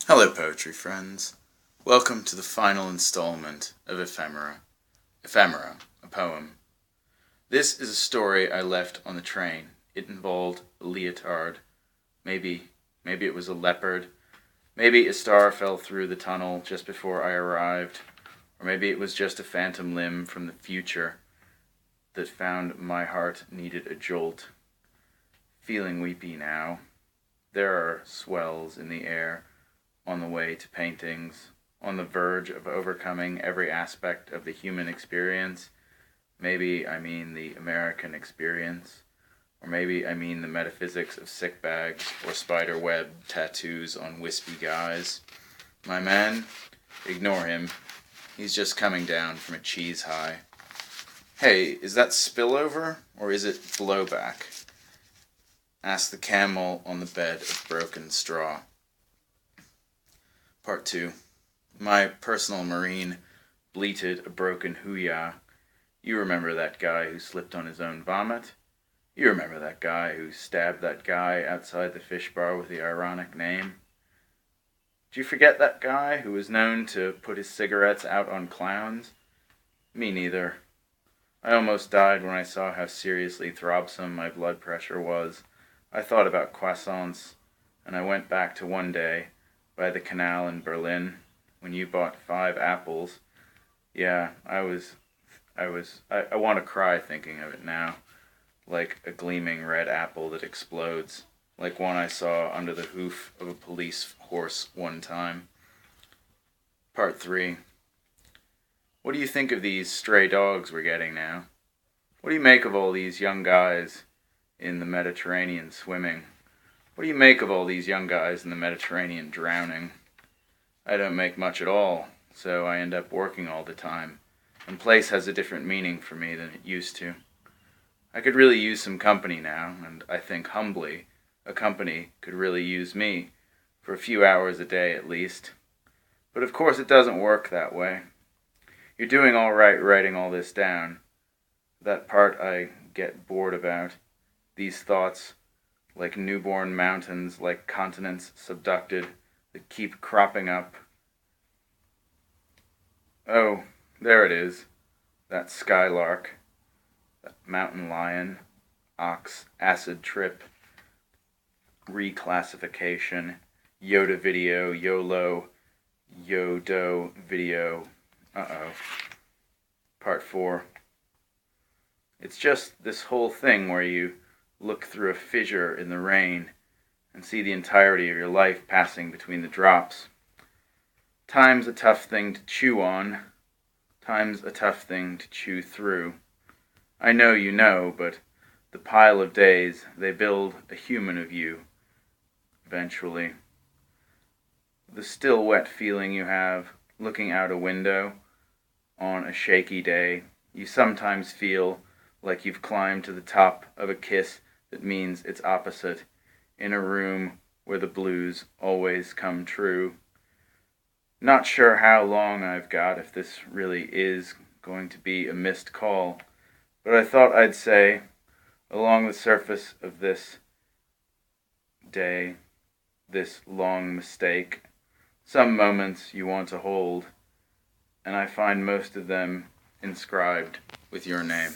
Hello, poetry friends. Welcome to the final installment of Ephemera. Ephemera, a poem. This is a story I left on the train. It involved a leotard. Maybe it was a leopard. Maybe a star fell through the tunnel just before I arrived. Or maybe it was just a phantom limb from the future that found my heart needed a jolt. Feeling weepy now. There are swells in the air, on the way to paintings, on the verge of overcoming every aspect of the human experience. Maybe I mean the American experience, or maybe I mean the metaphysics of sick bags or spider web tattoos on wispy guys. My man, ignore him. He's just coming down from a cheese high. Hey, is that spillover, or is it blowback? Asked the camel on the bed of broken straw. Part 2. My personal marine bleated a broken hoo-yah. You remember that guy who slipped on his own vomit? You remember that guy who stabbed that guy outside the fish bar with the ironic name? Do you forget that guy who was known to put his cigarettes out on clowns? Me neither. I almost died when I saw how seriously throbsome my blood pressure was. I thought about croissants, and I went back to one day by the canal in Berlin when you bought 5 apples. Yeah, I want to cry thinking of it now, like a gleaming red apple that explodes, like one I saw under the hoof of a police horse one time. Part 3. What do you think of these stray dogs we're getting now? What do you make of all these young guys in the Mediterranean swimming? What do you make of all these young guys in the Mediterranean drowning? I don't make much at all, so I end up working all the time, and place has a different meaning for me than it used to. I could really use some company now, and I think humbly, a company could really use me, for a few hours a day at least. But of course it doesn't work that way. You're doing all right writing all this down. That part I get bored about. These thoughts, like newborn mountains, like continents subducted, that keep cropping up. Oh, there it is. That skylark, that mountain lion, ox, acid trip, reclassification, Yoda video, YOLO, Yodo video. Part 4. It's just this whole thing where you look through a fissure in the rain and see the entirety of your life passing between the drops. Time's a tough thing to chew on. Time's a tough thing to chew through. I know you know, but the pile of days, they build a human of you, eventually. The still wet feeling you have looking out a window on a shaky day, you sometimes feel like you've climbed to the top of a kiss that means its opposite, in a room where the blues always come true. Not sure how long I've got, if this really is going to be a missed call, but I thought I'd say, along the surface of this day, this long mistake, some moments you want to hold, and I find most of them inscribed with your name.